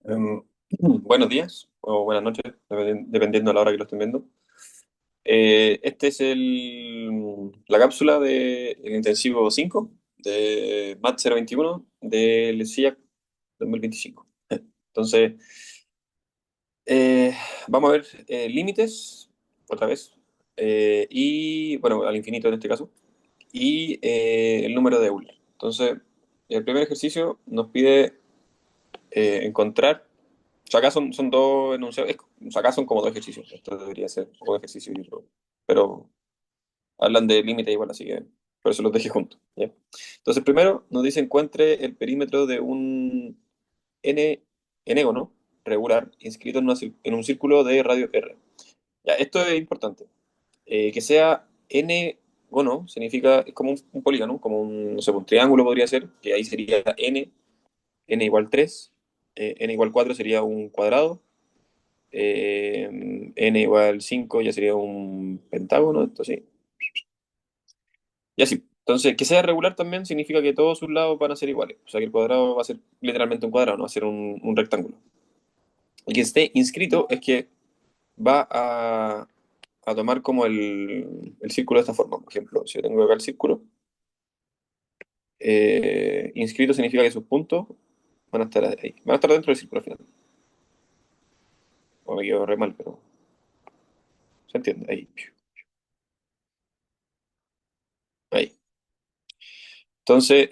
Em, Buenos días o buenas noches, dependiendo de la hora que lo estén viendo. Este es la cápsula del intensivo 5 de MAT 021 del CIAC 2025. Entonces, eh, vamos a ver límites, otra vez, y bueno, al infinito en este caso, y el número de Euler. Entonces, el primer ejercicio nos pide encontrar. O sea, acá son dos enunciados, o sea, acá son como dos ejercicios. Esto debería ser un ejercicio y otro. Pero hablan de límite igual, así que por eso los dejé juntos. ¿Ya? Entonces, primero nos dice encuentre el perímetro de un enégono regular inscrito en un círculo de radio R. Ya, esto es importante. Que sea enégono significa, es como un polígono, como un, no sé, un triángulo podría ser, que ahí sería n igual 3, n igual 4 sería un cuadrado, n igual 5 ya sería un pentágono, esto sí. Y así. Entonces, que sea regular también significa que todos sus lados van a ser iguales. O sea, que el cuadrado va a ser literalmente un cuadrado, no va a ser un rectángulo. Y que esté inscrito es que va a tomar como el círculo de esta forma. Por ejemplo, si yo tengo acá el círculo, inscrito significa que sus puntos van a estar ahí. Van a estar dentro del círculo al final. O me quedo re mal, pero se entiende. Ahí. Ahí. Entonces,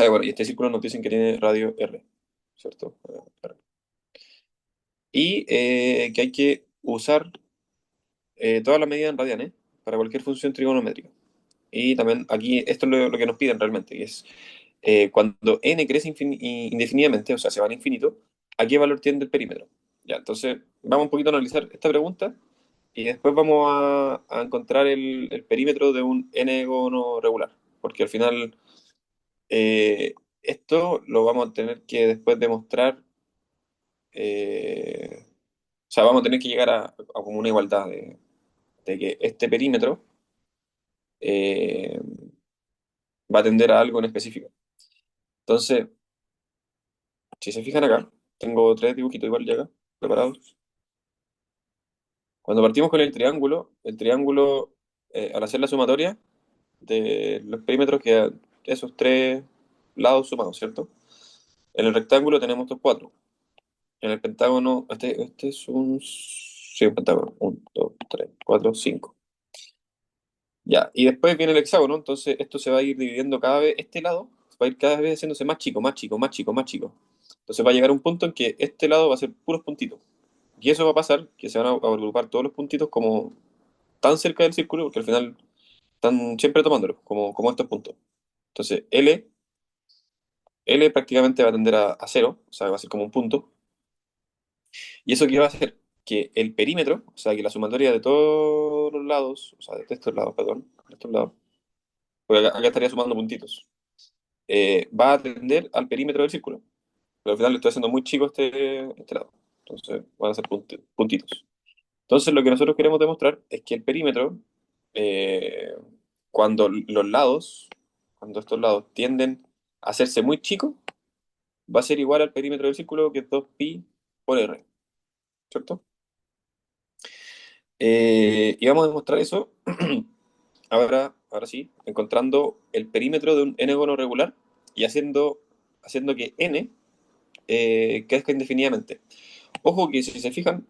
bueno, y este círculo nos dicen que tiene radio R, ¿cierto? R. Y que hay que usar todas las medidas en radianes para cualquier función trigonométrica. Y también aquí, esto es lo que nos piden realmente, que es cuando n crece indefinidamente, o sea, se va al infinito, ¿a qué valor tiende el perímetro? Ya, entonces, vamos un poquito a analizar esta pregunta y después vamos a encontrar el perímetro de un n-gono regular, porque al final esto lo vamos a tener que después demostrar, o sea, vamos a tener que llegar a como una igualdad de que este perímetro eh, va a tender a algo en específico. Entonces, si se fijan acá, tengo tres dibujitos igual ya acá, preparados. Cuando partimos con el triángulo, al hacer la sumatoria de los perímetros, queda esos tres lados sumados, ¿cierto? En el rectángulo tenemos estos cuatro. En el pentágono, este es un... Sí, un pentágono. Un, dos, tres, cuatro, cinco. Ya, y después viene el hexágono, entonces esto se va a ir dividiendo cada vez, este lado va a ir cada vez haciéndose más chico, más chico, más chico, más chico. Entonces va a llegar un punto en que este lado va a ser puros puntitos. Y eso va a pasar, que se van a agrupar todos los puntitos como tan cerca del círculo, porque al final están siempre tomándolos, como estos puntos. Entonces L prácticamente va a tender a cero, o sea, va a ser como un punto. ¿Y eso qué va a hacer? Que el perímetro, o sea, que la sumatoria de todos los lados, o sea, de estos lados, perdón, de estos lados, porque acá estaría sumando puntitos, va a tender al perímetro del círculo. Pero al final le estoy haciendo muy chico este lado. Entonces van a ser puntitos. Entonces lo que nosotros queremos demostrar es que el perímetro, eh, cuando los lados, cuando estos lados tienden a hacerse muy chicos, va a ser igual al perímetro del círculo, que es 2pi por r, ¿cierto? Y vamos a demostrar eso ahora sí, encontrando el perímetro de un n-gono regular y haciendo que n crezca indefinidamente. Ojo que si se fijan,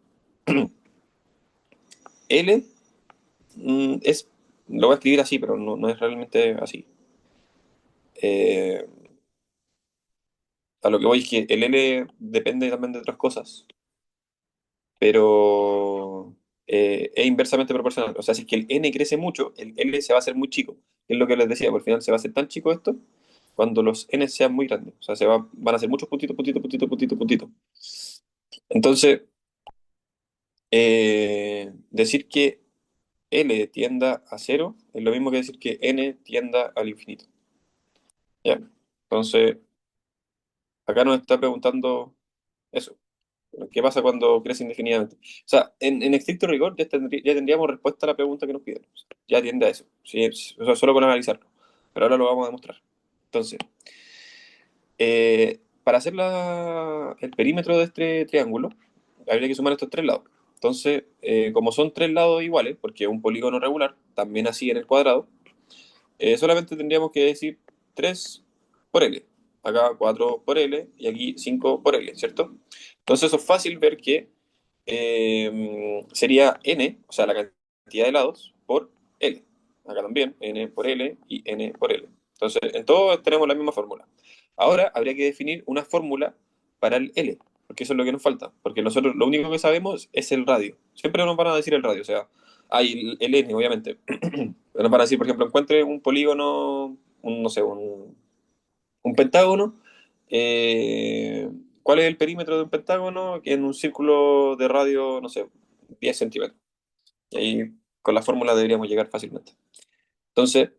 L es, lo voy a escribir así, pero no es realmente así. Eh, a lo que voy es que el L depende también de otras cosas, pero es inversamente proporcional. O sea, si es que el N crece mucho, el L se va a hacer muy chico. Es lo que les decía, por el final se va a hacer tan chico esto cuando los N sean muy grandes. O sea, van a ser muchos puntitos, puntitos, puntitos, puntitos, puntitos. Entonces, decir que L tienda a cero es lo mismo que decir que N tienda al infinito. ¿Ya? Entonces, acá nos está preguntando eso. ¿Qué pasa cuando crece indefinidamente? O sea, en estricto rigor ya tendríamos respuesta a la pregunta que nos piden. Ya tiende a eso. Sí, o sea, solo con analizarlo. Pero ahora lo vamos a demostrar. Entonces, para hacer el perímetro de este triángulo, habría que sumar estos tres lados. Entonces, como son tres lados iguales, porque es un polígono regular, también así en el cuadrado, solamente tendríamos que decir 3 por L. Acá 4 por L y aquí 5 por L, ¿cierto? Entonces eso es fácil ver que sería N, o sea, la cantidad de lados, por L. Acá también, N por L y N por L. Entonces, en todo tenemos la misma fórmula. Ahora habría que definir una fórmula para el L, porque eso es lo que nos falta. Porque nosotros lo único que sabemos es el radio. Siempre nos van a decir el radio, o sea, hay el N, obviamente. Pero nos van a decir, por ejemplo, encuentre un polígono, no sé, un pentágono. ¿Cuál es el perímetro de un pentágono? En un círculo de radio, no sé, 10 centímetros. Y ahí con la fórmula deberíamos llegar fácilmente. Entonces,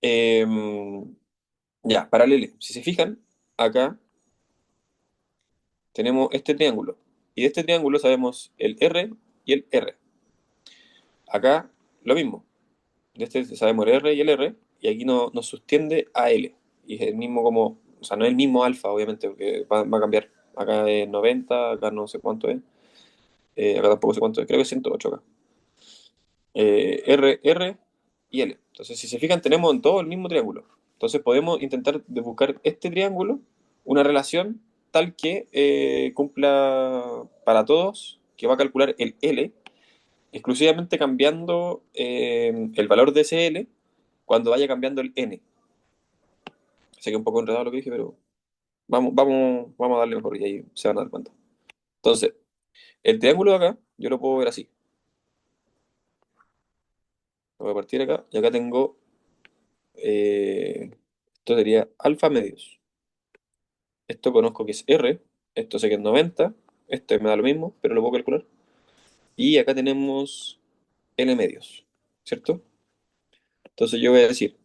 eh, ya, paralelo. Si se fijan, acá tenemos este triángulo. Y de este triángulo sabemos el R y el R. Acá lo mismo. De este sabemos el R y el R. Y aquí nos sostiene a L. Y es el mismo como, o sea, no es el mismo alfa, obviamente, porque va a cambiar. Acá es 90, acá no sé cuánto es. Acá tampoco sé cuánto es, creo que es 108 acá. R, R y L. Entonces, si se fijan, tenemos en todo el mismo triángulo. Entonces, podemos intentar de buscar este triángulo, una relación tal que cumpla para todos, que va a calcular el L, exclusivamente cambiando el valor de ese L cuando vaya cambiando el N. Sé que es un poco enredado lo que dije, pero vamos a darle mejor y ahí se van a dar cuenta. Entonces, el triángulo de acá, yo lo puedo ver así. Lo voy a partir acá y acá tengo, esto sería alfa medios. Esto conozco que es R, esto sé que es 90, esto me da lo mismo, pero lo puedo calcular. Y acá tenemos L medios, ¿cierto? Entonces yo voy a decir,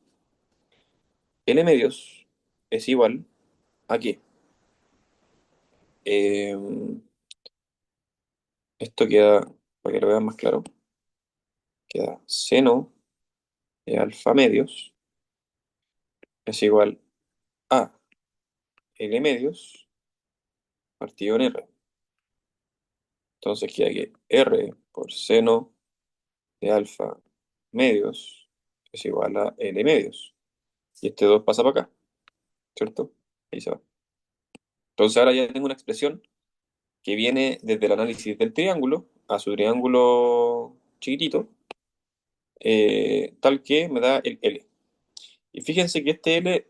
L medios es igual a qué? Eh, Esto queda, para que lo vean más claro, queda seno de alfa medios es igual a L medios partido en R. Entonces queda que R por seno de alfa medios es igual a L medios. Y este 2 pasa para acá, ¿cierto? Ahí se va. Entonces ahora ya tengo una expresión que viene desde el análisis del triángulo a su triángulo chiquitito, tal que me da el L. Y fíjense que este L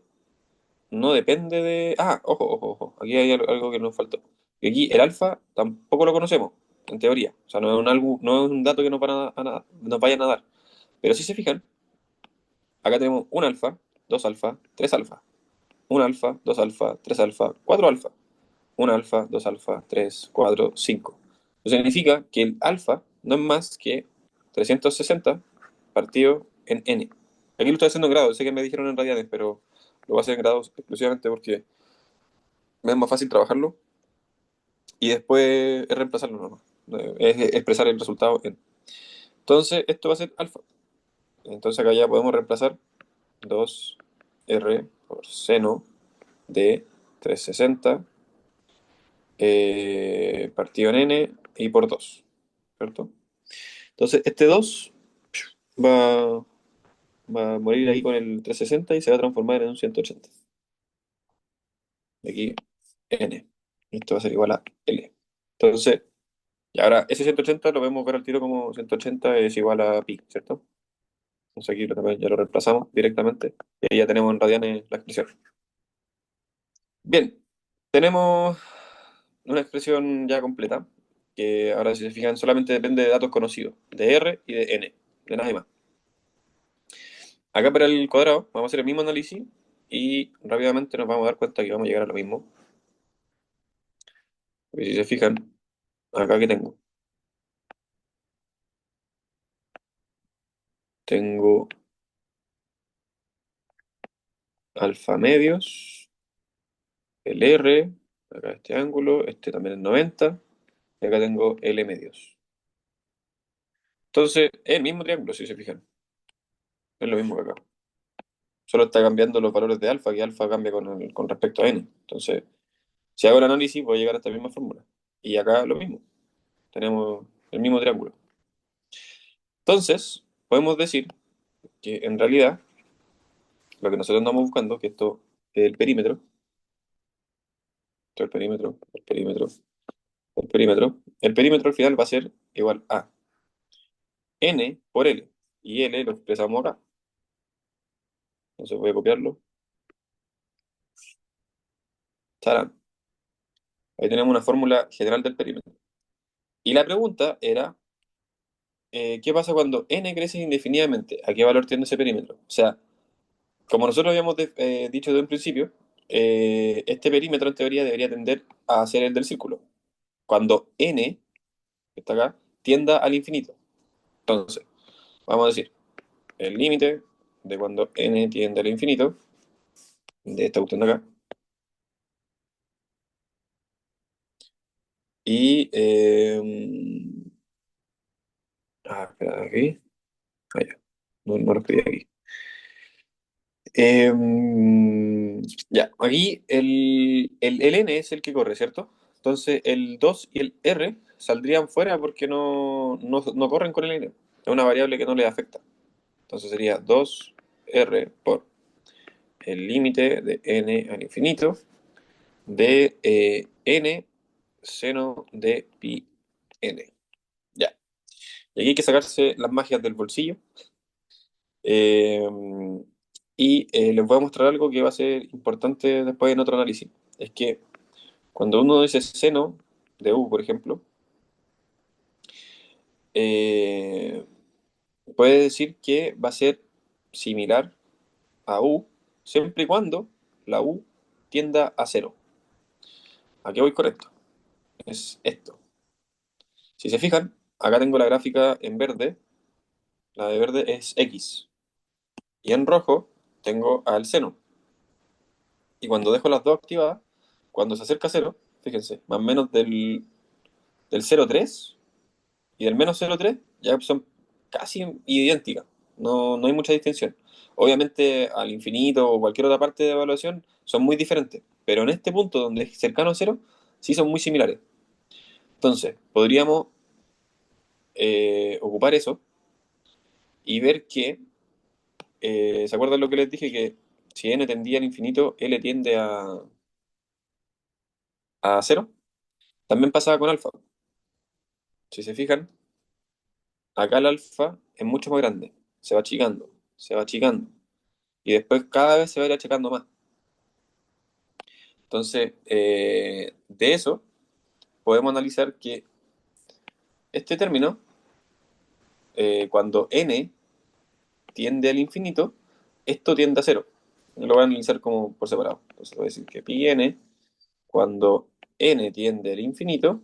no depende de... Ah, ojo, ojo, ojo. Aquí hay algo que nos faltó. Y aquí el alfa tampoco lo conocemos, en teoría. O sea, no es un dato que nos vayan a dar. Pero si se fijan, acá tenemos un alfa, dos alfa, tres alfa. Un alfa, dos alfa, tres alfa, cuatro alfa. Un alfa, dos alfa, tres, cuatro, cinco. Eso significa que el alfa no es más que 360 partido en n. Aquí lo estoy haciendo en grados, sé que me dijeron en radianes, pero lo voy a hacer en grados exclusivamente porque me es más fácil trabajarlo y después es reemplazarlo nomás. Es expresar el resultado en. Entonces, esto va a ser alfa. Entonces acá ya podemos reemplazar 2R por seno de 360 partido en n y por 2, ¿cierto? Entonces, este 2 va, va a morir ahí con el 360 y se va a transformar en un 180. Aquí, n. Esto va a ser igual a L. Entonces, y ahora ese 180 lo vemos ver al tiro como 180 es igual a pi, ¿cierto? Entonces aquí también ya lo reemplazamos directamente y ahí ya tenemos en radianes la expresión. Bien, tenemos una expresión ya completa, que ahora si se fijan solamente depende de datos conocidos, de R y de N, de nadie más. Acá para el cuadrado vamos a hacer el mismo análisis y rápidamente nos vamos a dar cuenta que vamos a llegar a lo mismo. Porque si se fijan, acá que tengo alfa medios, el R, acá este ángulo, este también es 90, y acá tengo L medios. Entonces, es el mismo triángulo, si se fijan. Es lo mismo que acá. Solo está cambiando los valores de alfa, que alfa cambia con respecto a n. Entonces, Si hago el análisis, voy a llegar a esta misma fórmula. Y acá lo mismo. Tenemos el mismo triángulo. Entonces, podemos decir que en realidad lo que nosotros andamos buscando, que esto es el perímetro, esto es el perímetro al final va a ser igual a n por L. Y L lo expresamos acá. Entonces voy a copiarlo. Tarán. Ahí tenemos una fórmula general del perímetro. Y la pregunta era, ¿qué pasa cuando n crece indefinidamente? ¿A qué valor tiende ese perímetro? O sea, como nosotros habíamos dicho de un principio, este perímetro en teoría debería tender a ser el del círculo. Cuando n, que está acá, tienda al infinito. Entonces, vamos a decir, el límite de cuando n tiende al infinito, de esta cuestión de acá, y... espera, aquí. Ah, ya. No, no lo escribí aquí. Ya, aquí el n es el que corre, ¿cierto? Entonces el 2 y el r saldrían fuera porque no corren con el n. Es una variable que no les afecta. Entonces sería 2r por el límite de n al infinito de n seno de pi n. Ya. Y aquí hay que sacarse las magias del bolsillo. Eh, les voy a mostrar algo que va a ser importante después en otro análisis. Es que cuando uno dice seno de u, por ejemplo, eh, puede decir que va a ser similar a u siempre y cuando la u tienda a cero. Aquí voy correcto. Es esto. Si se fijan, acá tengo la gráfica en verde. La de verde es x. Y en rojo tengo al seno. Y cuando dejo las dos activadas, cuando se acerca a cero, fíjense, más o menos del 0,3 y del -0,3 ya son casi idénticas. No hay mucha distinción. Obviamente al infinito o cualquier otra parte de evaluación son muy diferentes, pero en este punto donde es cercano a cero, sí son muy similares. Entonces, podríamos ocupar eso y ver que, ¿se acuerdan lo que les dije? Que si n tendía al infinito, L tiende a cero. También pasaba con alfa. Si se fijan, acá el alfa es mucho más grande, se va achicando, se va achicando. Y después cada vez se va a ir achicando más. Entonces, de eso podemos analizar que este término, cuando n tiende al infinito, esto tiende a cero. Lo voy a analizar como por separado. Entonces voy a decir que pi n, cuando n tiende al infinito,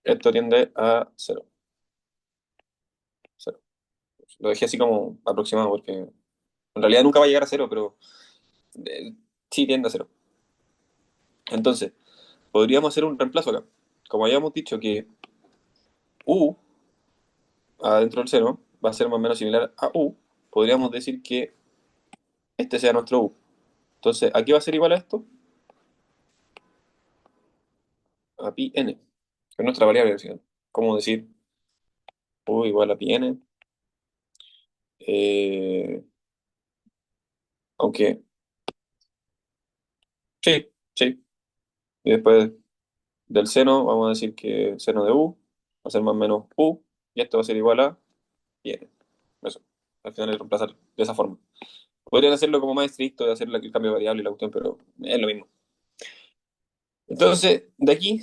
esto tiende a cero. Cero. Lo dejé así como aproximado porque en realidad nunca va a llegar a cero, pero eh, sí tiende a cero. Entonces, podríamos hacer un reemplazo acá. Como habíamos dicho que u adentro del cero va a ser más o menos similar a u, podríamos decir que este sea nuestro u. Entonces, ¿a qué va a ser igual a esto? A pi n, que es nuestra variable al final. ¿Cómo decir u igual a pi n? Eh, aunque, sí, sí. Y después del seno, vamos a decir que seno de u va a ser más o menos u, y esto va a ser igual a pi n. Eso. Al final es reemplazar de esa forma. Podrían hacerlo como más estricto de hacer el cambio de variable y la cuestión, pero es lo mismo. Entonces, de aquí,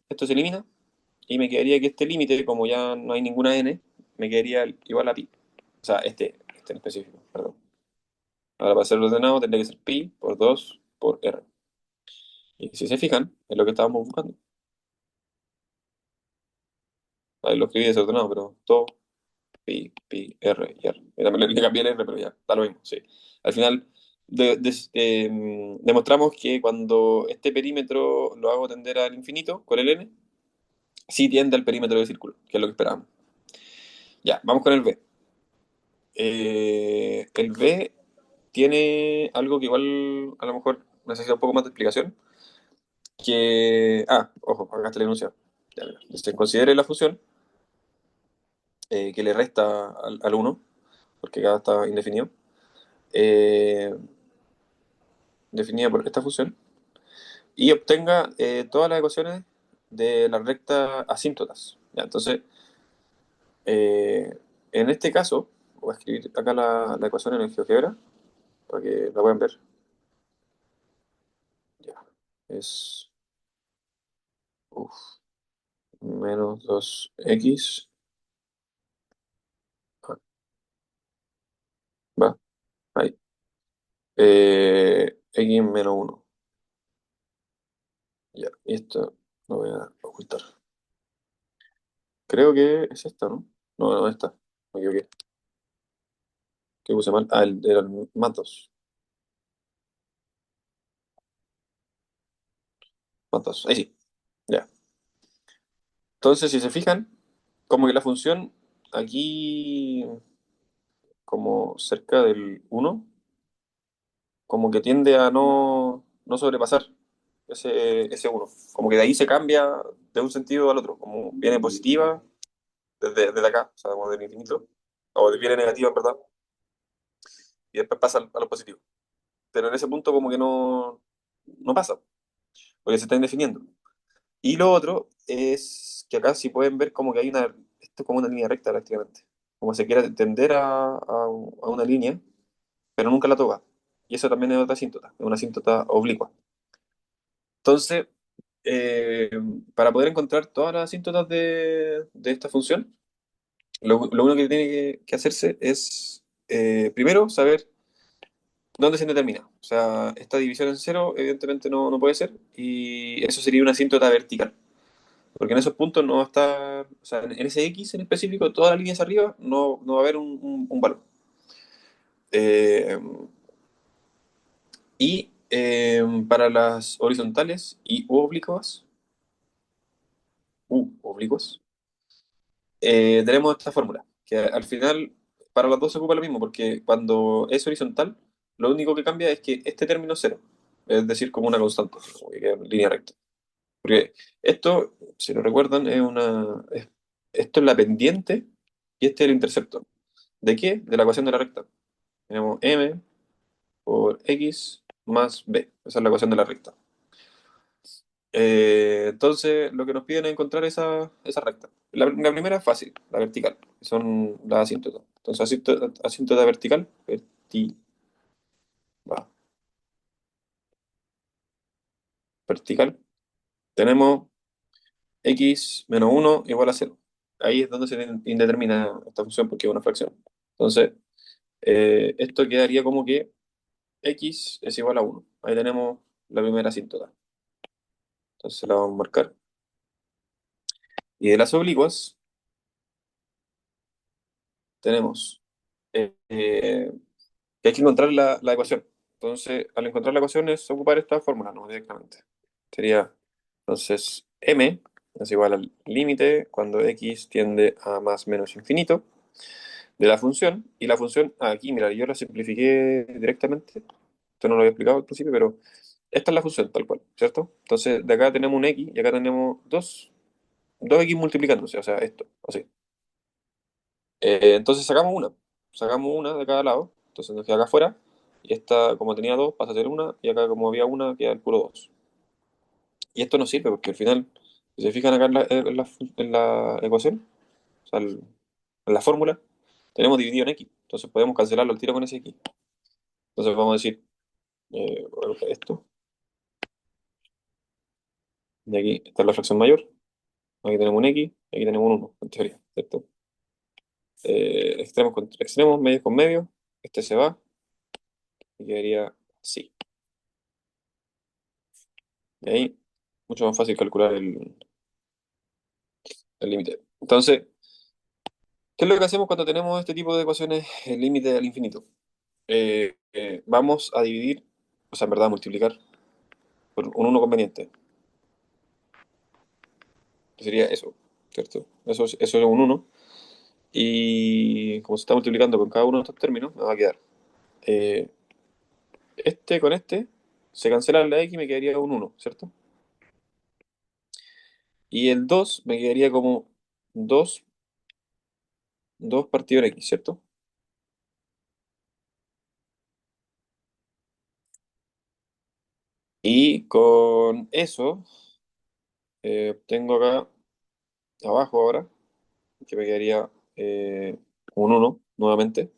esto se elimina y me quedaría que este límite, como ya no hay ninguna n, me quedaría igual a pi. O sea, este en específico, perdón. Ahora para ser ordenado tendría que ser pi por 2 por r. Y si se fijan, es lo que estábamos buscando. Ahí lo escribí desordenado, pero todo pi, r y r. Y también le cambié el r, pero ya, da lo mismo, sí. Al final, demostramos que cuando este perímetro lo hago tender al infinito con el n, sí tiende al perímetro del círculo, que es lo que esperábamos. Ya, vamos con el b. El B tiene algo que igual a lo mejor necesita un poco más de explicación, Ojo, acá está la enunciado. Ya, mira. Se considere la función que le resta al 1, porque acá está indefinido, eh, definida por esta función, y obtenga todas las ecuaciones de la recta asíntotas. Ya, entonces, en este caso, voy a escribir acá la ecuación en el GeoGebra para que la puedan ver. Ya, es uf, menos 2x. Ah, va, ahí. X menos 1. Ya, y esto lo voy a ocultar. Creo que es esta, ¿no? No, no, esta. Me equivoqué. ¿Qué puse mal? Era el más 2. Más 2. Ahí sí. Ya. Entonces, si se fijan, como que la función aquí, como cerca del 1 como que tiende a no sobrepasar ese 1. Como que de ahí se cambia de un sentido al otro. Como viene positiva desde acá, o sea, como del infinito. Viene negativa, en verdad. Y después pasa a lo positivo. Pero en ese punto como que no pasa, porque se están definiendo. Y lo otro es que acá sí pueden ver como que hay esto es como una línea recta prácticamente, como se quiera tender a una línea, pero nunca la toca. Y eso también es otra asíntota, es una asíntota oblicua. Entonces, eh, para poder encontrar todas las asíntotas de esta función, lo único que tiene que hacerse es, primero, saber dónde se determina. O sea, esta división en cero evidentemente no puede ser, y eso sería una asíntota vertical. Porque en esos puntos no va a estar, o sea, en ese X en específico, todas las líneas arriba, no va a haber un valor. Eh, para las horizontales y u oblicuas, tenemos esta fórmula, que al final para las dos se ocupa lo mismo, porque cuando es horizontal, lo único que cambia es que este término es cero, es decir, como una constante, como que queda en línea recta. Porque esto, si lo recuerdan, esto es la pendiente y este es el interceptor. ¿De qué? De la ecuación de la recta. Tenemos m por x más b. Esa es la ecuación de la recta. Entonces, lo que nos piden es encontrar esa recta. La primera es fácil, la vertical, que son las asíntotas. Entonces, asíntota vertical, va, vertical. Tenemos x menos 1 igual a cero. Ahí es donde se indetermina esta función porque es una fracción. Entonces, esto quedaría como que x es igual a 1. Ahí tenemos la primera asíntota. Entonces la vamos a marcar. Y de las oblicuas tenemos que hay que encontrar la ecuación. Entonces, al encontrar la ecuación es ocupar esta fórmula, no directamente. Sería, entonces, m es igual al límite cuando x tiende a más menos infinito de la función. Y la función, aquí, mira, yo la simplifiqué directamente. Esto no lo había explicado al principio, pero esta es la función tal cual, ¿cierto? Entonces, de acá tenemos un x y acá tenemos dos x multiplicándose, o sea, esto, así. Entonces sacamos una de cada lado, entonces nos queda acá afuera, y esta como tenía dos pasa a ser una, y acá como había una queda el puro dos. Y esto nos sirve porque al final, si se fijan acá en la ecuación, o sea, en la fórmula, tenemos dividido en x, entonces podemos cancelarlo al tiro con ese x. Entonces vamos a decir, voy a buscar esto, y aquí está la fracción mayor, aquí tenemos un x, y aquí tenemos un 1, en teoría, ¿cierto? Extremos con extremos, medios con medios, este se va, y quedaría así. Y ahí, mucho más fácil calcular el límite. Entonces, ¿qué es lo que hacemos cuando tenemos este tipo de ecuaciones, el límite al infinito? Vamos a dividir, o sea, en verdad, multiplicar por un 1 conveniente, que sería eso, ¿cierto? Eso es un 1. Y como se está multiplicando con cada uno de estos términos, me va a quedar este con este, se cancela la x y me quedaría un 1, ¿cierto? Y el 2 me quedaría como dos 2 partido en X, ¿cierto? Y con eso, tengo acá abajo ahora, que me quedaría un uno nuevamente.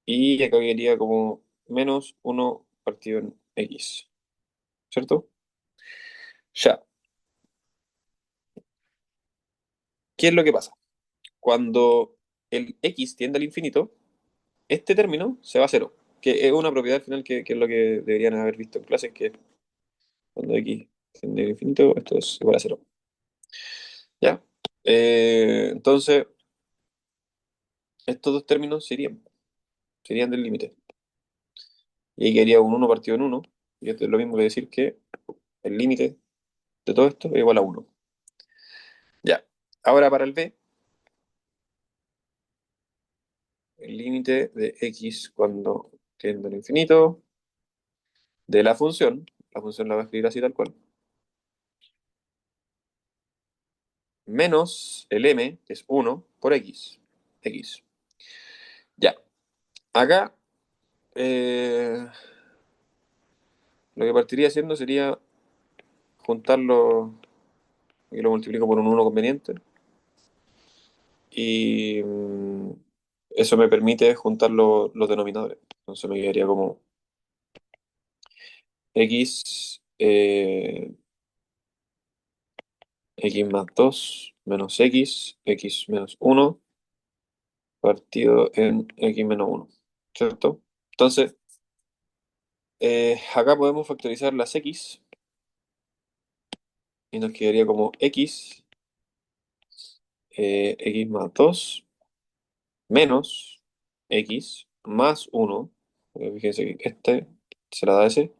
Y acá quedaría como menos uno partido en X, ¿cierto? Ya. ¿Qué es lo que pasa? Cuando el X tiende al infinito, este término se va a cero, que es una propiedad al final que es lo que deberían haber visto en clases, que cuando X tiende al infinito, esto es igual a cero. ¿Ya? Entonces, estos dos términos serían del límite. Y ahí quedaría un uno partido en uno. Y esto es lo mismo que decir que el límite de todo esto es igual a uno. Ya. Ahora para el b, el límite de x cuando tiende al infinito de la función la voy a escribir así tal cual, menos el m, que es uno por x. X. Ya. Acá, lo que partiría haciendo sería juntarlo y lo multiplico por un uno conveniente. Y eso me permite juntar los denominadores. Entonces me quedaría como x, x más 2 menos x menos uno partido en x menos uno, ¿cierto? Entonces, acá podemos factorizar las x y nos quedaría como x más 2 menos x más uno. Fíjense que este se la da ese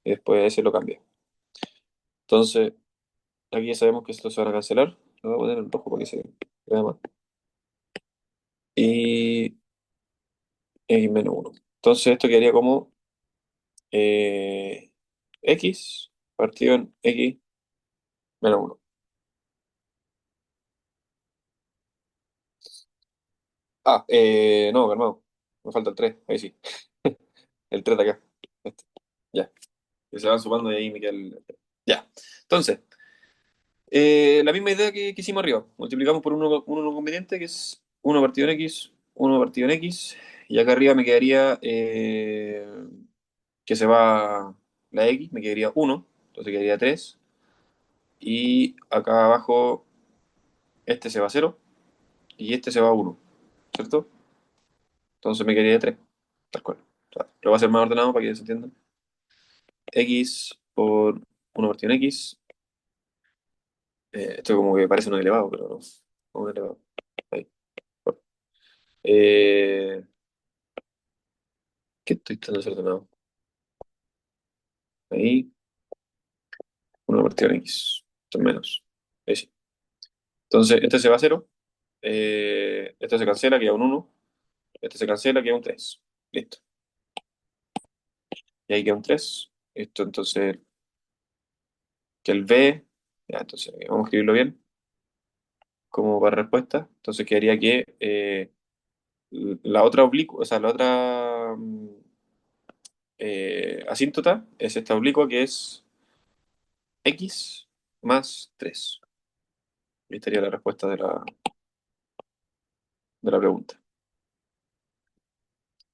y después ese lo cambia. Entonces, aquí ya sabemos que estos se van a cancelar. Lo voy a poner en rojo para que se vea más. Y x menos uno. Entonces, esto quedaría como x partido en x menos uno. Ah, no, calmado. Me falta el 3. Ahí sí. El 3 de acá. Este. Ya. Que se van sumando y ahí me queda el... Ya. Entonces, la misma idea que hicimos arriba. Multiplicamos por uno conveniente, que es uno partido en x, uno partido en x. Y acá arriba me quedaría que se va la x, me quedaría uno, entonces quedaría 3. Y acá abajo este se va a cero y este se va a uno, ¿cierto? Entonces me quedaría 3, tal cual. O sea, lo voy a hacer más ordenado para que se entienda. X por uno partido en x. Esto como que parece un elevado, pero no. Un elevado. Ahí. Eh, ¿Qué estoy tan desordenado? Ahí, uno partido en x. Esto es menos. Ahí sí. Entonces este se va a cero. Este se cancela, queda un uno. Este se cancela, queda un 3. Listo. Y ahí queda un 3. Esto entonces, que el B, ya, entonces vamos a escribirlo bien, como para respuesta. Entonces quedaría que la otra oblicua, o sea, la otra asíntota es esta oblicua que es x más 3. Y estaría la respuesta de la pregunta.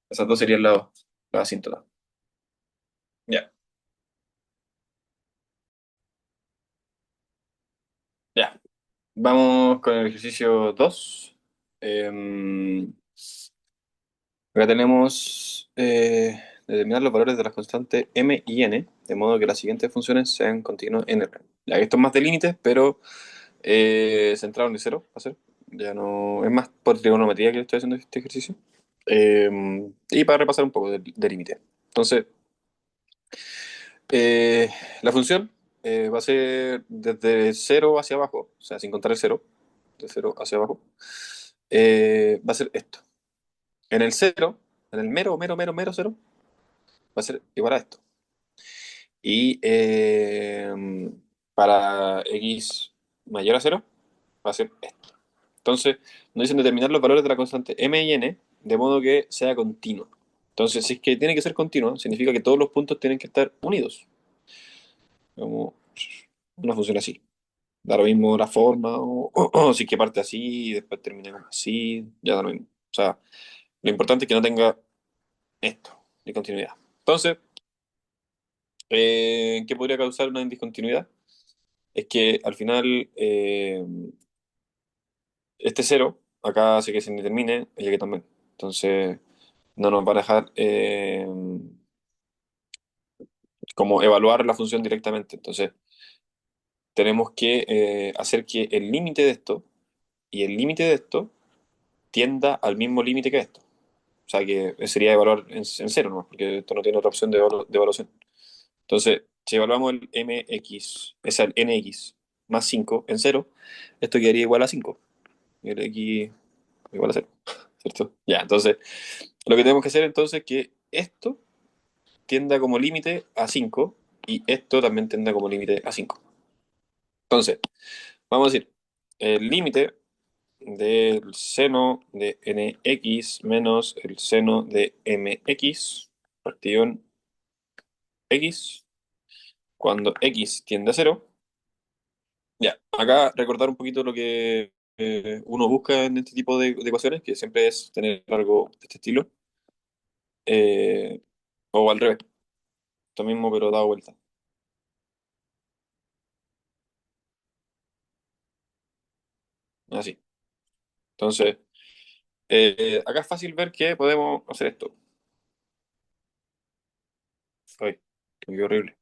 Esas dos serían las asíntotas. Ya, ya. Vamos con el ejercicio 2. Acá tenemos determinar los valores de las constantes m y n, de modo que las siguientes funciones sean continuas en R. Ya, esto es más de límites, pero centrado en el cero, va a ser. Ya no, es más por trigonometría que estoy haciendo este ejercicio. Eh, y para repasar un poco de límite. Entonces, eh, la función va a ser desde cero hacia abajo, o sea, sin contar el cero, de cero hacia abajo, va a ser esto. En el cero, en el mero, mero, mero, mero cero, va a ser igual a esto. Y para x mayor a cero va a ser esto. Entonces, nos dicen determinar los valores de la constante m y n de modo que sea continuo. Entonces, si es que tiene que ser continuo, significa que todos los puntos tienen que estar unidos. Como una función así. Da lo mismo la forma, o si es que parte así y después termina como así, ya da lo mismo. O sea, lo importante es que no tenga esto, de continuidad. Entonces, ¿qué podría causar una discontinuidad? Es que al final este cero acá hace que se indetermine y aquí también. Entonces, no nos va a dejar como evaluar la función directamente. Entonces, tenemos que hacer que el límite de esto y el límite de esto tienda al mismo límite que esto. O sea, que sería evaluar en cero nomás, porque esto no tiene otra opción de evaluación. Entonces, si evaluamos el mx, es el nx más 5 en cero, esto quedaría igual a 5. Y el x igual a cero, ¿cierto? Ya, entonces, lo que tenemos que hacer entonces es que esto tienda como límite a 5 y esto también tienda como límite a 5. Entonces, vamos a decir, el límite del seno de nx menos el seno de mx partido en x, cuando x tiende a cero. Ya, acá recordar un poquito lo que uno busca en este tipo de ecuaciones, que siempre es tener algo de este estilo, eh, o al revés, lo mismo pero dado vuelta, así. Entonces, acá es fácil ver que podemos hacer esto. Ay, qué horrible.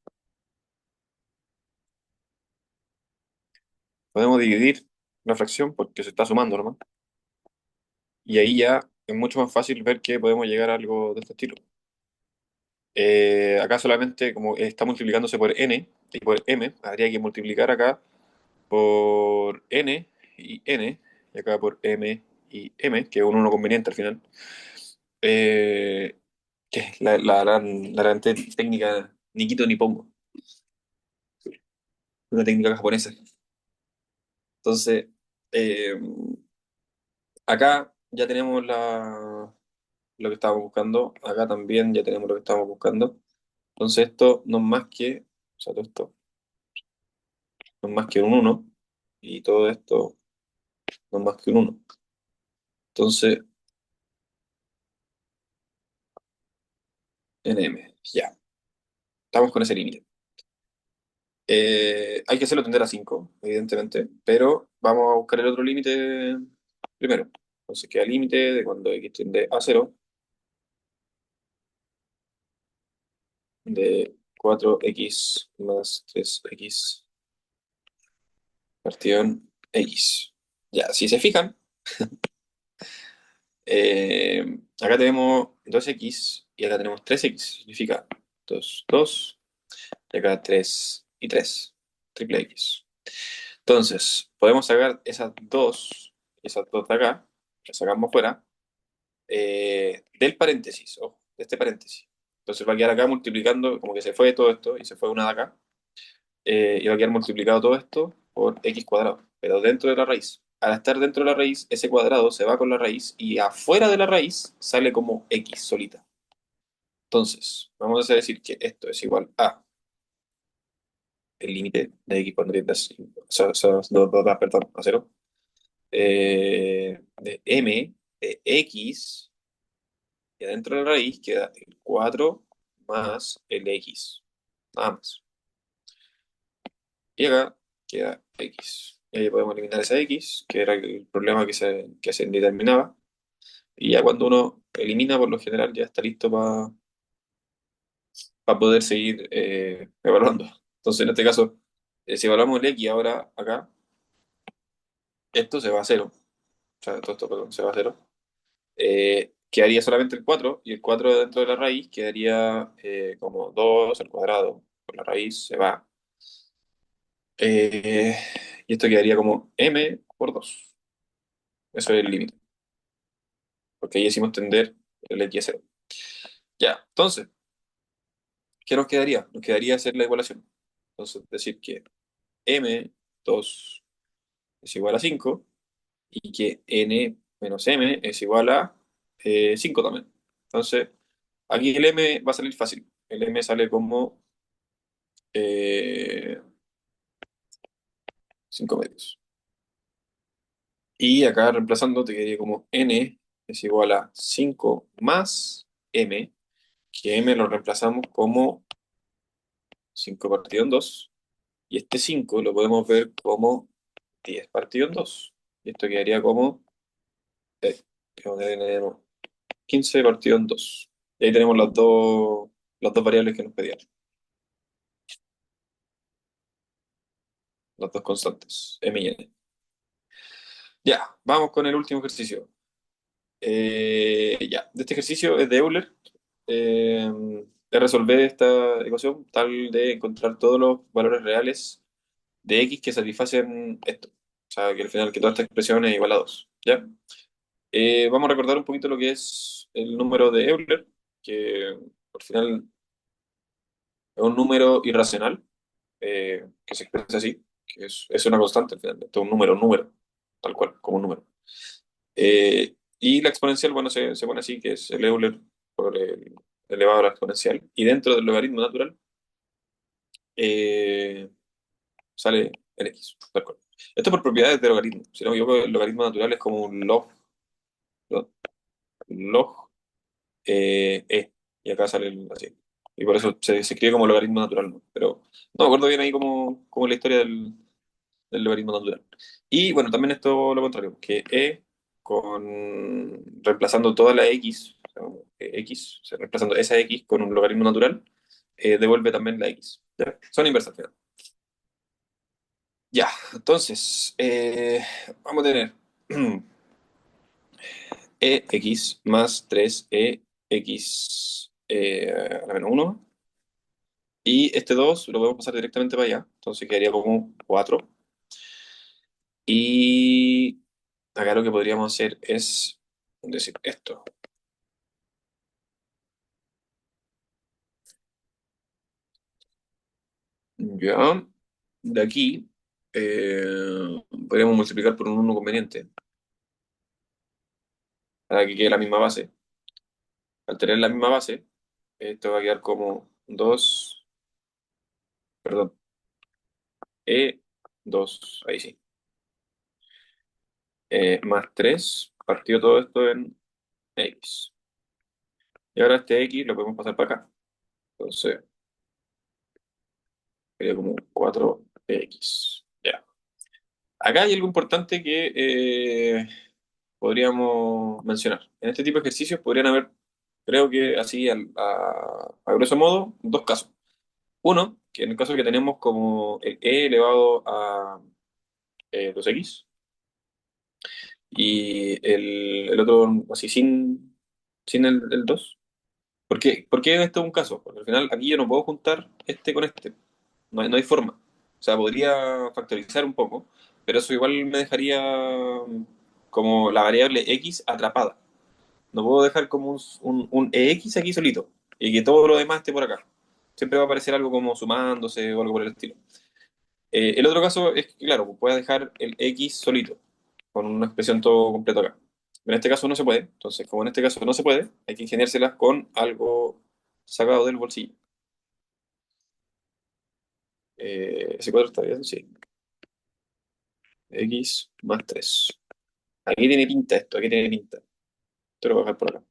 Podemos dividir la fracción porque se está sumando nomás. Y ahí ya es mucho más fácil ver que podemos llegar a algo de este estilo. Acá solamente como está multiplicándose por n y por m, habría que multiplicar acá por n, y acá por m y m, que es un 1 conveniente al final. Eh, que es la gran técnica ni quito ni pongo, una técnica japonesa. Entonces, eh, acá ya tenemos lo que estábamos buscando, acá también ya tenemos lo que estábamos buscando. Entonces esto no es más que, o sea, todo esto no es más que un uno y todo esto no es más que un uno. Entonces, nm, ya, estamos con ese límite. Hay que hacerlo tender a 5 evidentemente, pero vamos a buscar el otro límite primero. Entonces queda límite de cuando x tiende a cero de 4x más 3x partido en x. Ya, si se fijan, acá tenemos 2x y acá tenemos 3x. Significa 2 2 y acá 3 y 3. Triple x. Entonces, podemos sacar esas dos de acá, que sacamos fuera, del paréntesis, ojo, de este paréntesis. Entonces va a quedar acá multiplicando, como que se fue todo esto y se fue una de acá, y va a quedar multiplicado todo esto por x cuadrado, pero dentro de la raíz. Al estar dentro de la raíz, ese cuadrado se va con la raíz y afuera de la raíz sale como x solita. Entonces, vamos a decir que esto es igual a el límite de x cuando tiende a, perdón, a cero, de m de x, y adentro de la raíz queda el 4 más el x, nada más. Y acá queda x. Y ahí podemos eliminar esa x, que era el problema que se determinaba. Y ya cuando uno elimina, por lo general, ya está listo para poder seguir evaluando. Entonces, en este caso, si evaluamos el x ahora acá, esto se va a cero. O sea, todo esto, perdón, se va a cero. Quedaría solamente el 4 y el 4 dentro de la raíz quedaría como 2 al cuadrado. Por la raíz se va. Eh, y esto quedaría como m por 2. Eso es el límite, porque ahí hicimos tender el x a 0. Ya, entonces, ¿qué nos quedaría? Nos quedaría hacer la igualación. Entonces, decir que m2 es igual a 5 y que n menos m es igual a 5 también. Entonces, aquí el m va a salir fácil. El m sale como 5 medios. Y acá reemplazando te quedaría como n es igual a 5 más m, que m lo reemplazamos como 5 partido en 2. Y este 5 lo podemos ver como 10 partido en 2. Y esto quedaría como eh, tenemos 15 partido en 2. Y ahí tenemos las dos variables que nos pedían, las dos constantes, m y n. Ya, vamos con el último ejercicio. Ya, de este ejercicio es de Euler. De resolver esta ecuación tal de encontrar todos los valores reales de x que satisfacen esto. O sea, que al final que toda esta expresión es igual a 2. ¿Ya? Vamos a recordar un poquito lo que es el número de Euler, que al final es un número irracional, que se expresa así, que es una constante al final. Esto es un número, tal cual, como un número. Y la exponencial, bueno, se pone así, que es el Euler por el elevado a la exponencial. Y dentro del logaritmo natural eh, sale el x, tal cual. Esto por propiedades de logaritmo. Si no me equivoco, el logaritmo natural es como un log, log e. Y acá sale así. Y por eso se escribe como logaritmo natural, ¿no? Pero no me acuerdo bien ahí como la historia del logaritmo natural. Y bueno, también esto lo contrario, que reemplazando toda la x, o sea, x, o sea, reemplazando esa x con un logaritmo natural, devuelve también la x. ¿Ya? Son inversas, al final. Ya, entonces, vamos a tener ex más 3x a la menos 1. Y este 2 lo podemos pasar directamente para allá. Entonces quedaría como 4. Y acá lo que podríamos hacer es decir esto. Ya. De aquí podríamos multiplicar por un 1 conveniente para que quede la misma base. Al tener la misma base, esto va a quedar como 2, perdón, E2, ahí sí. Más 3 partido todo esto en X. Y ahora este X lo podemos pasar para acá. Entonces, sería como 4x. Ya. Acá hay algo importante que podríamos mencionar. En este tipo de ejercicios podrían haber, creo que así a grosso modo, dos casos. Uno, que en el caso que tenemos como el e elevado a 2x y el otro así sin el 2. ¿Por qué esto es un caso? Porque al final aquí yo no puedo juntar este con este. No hay forma. O sea, podría factorizar un poco, pero eso igual me dejaría como la variable x atrapada. No puedo dejar como un ex aquí solito y que todo lo demás esté por acá. Siempre va a aparecer algo como sumándose o algo por el estilo. El otro caso es que, claro, puedes dejar el x solito, con una expresión todo completo acá. En este caso no se puede. Entonces, como en este caso no se puede, hay que ingeniárselas con algo sacado del bolsillo. Ese cuadro está bien, sí. X más 3. Aquí tiene pinta esto, aquí tiene pinta. Esto lo voy a dejar por acá.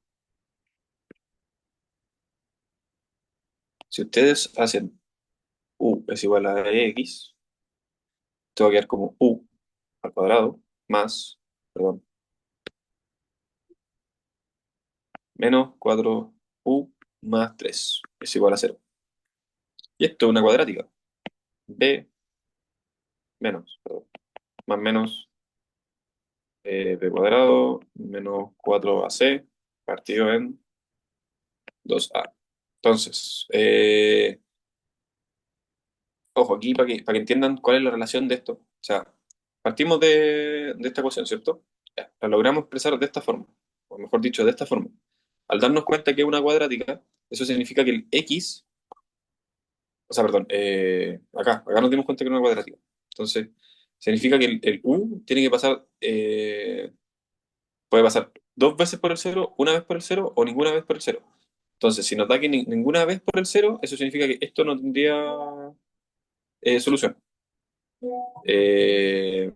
Si ustedes hacen u es igual a x, esto va a quedar como u al cuadrado más, perdón, menos 4u más 3 es igual a 0. Y esto es una cuadrática. B menos, perdón, más menos b cuadrado menos 4ac partido en 2a. Entonces, ojo, aquí para que entiendan cuál es la relación de esto. O sea, partimos de esta ecuación, ¿cierto? Ya, la logramos expresar de esta forma, o mejor dicho, de esta forma. Al darnos cuenta que es una cuadrática, eso significa que el x, o sea, perdón, acá nos dimos cuenta que era una cuadrática. Entonces, significa que el U tiene que pasar, puede pasar dos veces por el cero, una vez por el cero o ninguna vez por el cero. Entonces, si nos da que ninguna vez por el cero, eso significa que esto no tendría solución. Eh,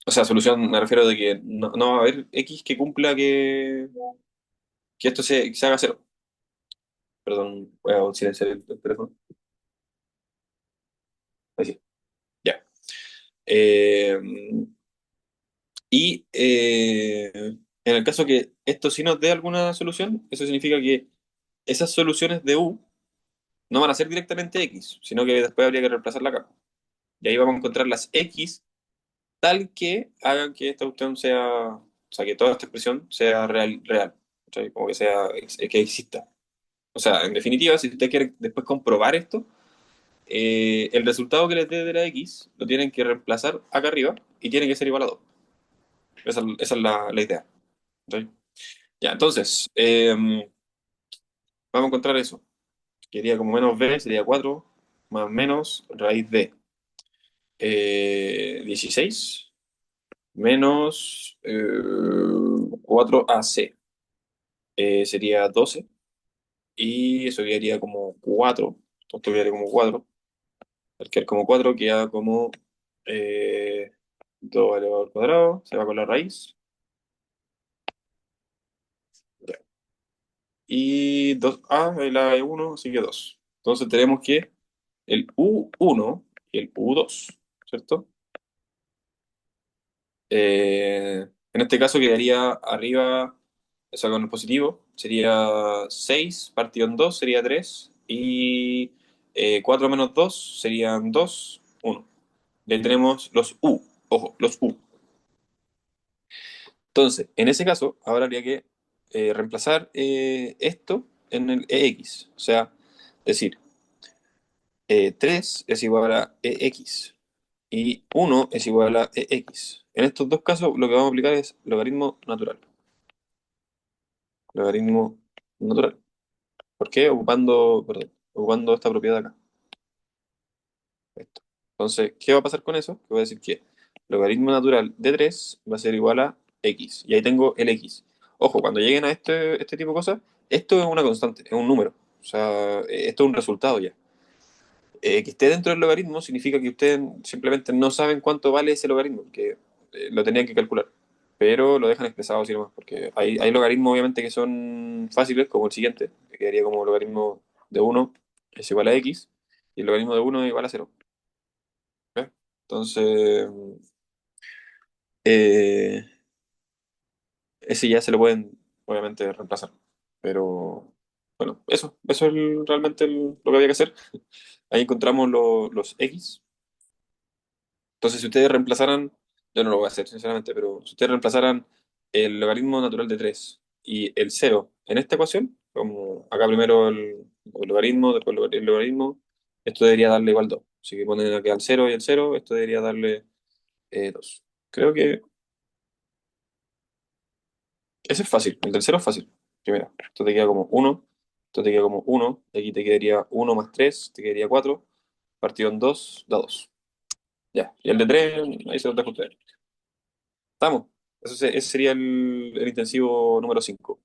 o sea, solución me refiero de que no va a haber X que cumpla que esto se haga cero. Perdón, voy a silenciar el teléfono. Ahí sí, ya. Eh, en el caso que esto sí nos dé alguna solución, eso significa que esas soluciones de U no van a ser directamente X, sino que después habría que reemplazarla acá. Y ahí vamos a encontrar las X tal que hagan que esta cuestión sea, o sea, que toda esta expresión sea real, ¿cachai? Como que sea, que exista. O sea, en definitiva, si ustedes quieren después comprobar esto, el resultado que les dé de la X lo tienen que reemplazar acá arriba y tiene que ser igual a 2. Esa es la idea. ¿Cachai? Ya, entonces, vamos a encontrar eso. Quería como menos b sería 4 más menos raíz de 16 menos 4ac sería 12 y eso quedaría como 4. Esto quedaría como 4. Al quedar como 4 queda como 2 elevado al cuadrado, se va con la raíz. Ya. Y 2a, la e1, así que 2. Entonces tenemos que el U1 y el U2, ¿cierto? En este caso quedaría arriba, o sea, con el positivo, sería 6 partido en 2 sería 3 y 4 menos 2 serían 2 1. Y ahí tenemos los U, ojo, los U. Entonces, en ese caso, ahora habría que reemplazar esto en el EX, o sea, decir, 3 es igual a EX y 1 es igual a EX. En estos dos casos, lo que vamos a aplicar es logaritmo natural. Logaritmo natural. ¿Por qué? Perdón, ocupando esta propiedad acá. Esto. Entonces, ¿qué va a pasar con eso? Que voy a decir que logaritmo natural de 3 va a ser igual a x. Y ahí tengo el x. Ojo, cuando lleguen a este tipo de cosas, esto es una constante, es un número. O sea, esto es un resultado ya. Que esté dentro del logaritmo significa que ustedes simplemente no saben cuánto vale ese logaritmo, que lo tenían que calcular. Pero lo dejan expresado así nomás, porque hay logaritmos obviamente que son fáciles, como el siguiente, que quedaría como logaritmo de uno es igual a x, y el logaritmo de uno es igual a cero. ¿Ves? Entonces, eh, ese ya se lo pueden obviamente reemplazar. Pero bueno, eso es realmente lo que había que hacer. Ahí encontramos los x. Entonces, si ustedes reemplazaran, yo no lo voy a hacer sinceramente, pero si ustedes reemplazaran el logaritmo natural de 3 y el cero en esta ecuación, como acá primero el logaritmo, después el logaritmo, esto debería darle igual 2. Así que ponen aquí al cero y el cero, esto debería darle 2. Creo que ese es fácil, el del cero es fácil. Primero, esto te queda como uno, esto te queda como uno, y aquí te quedaría uno más 3 te quedaría 4 partido en 2 da 2. Ya, y el de 3 ahí se lo dejo a ustedes. Estamos. Ese sería el intensivo número 5.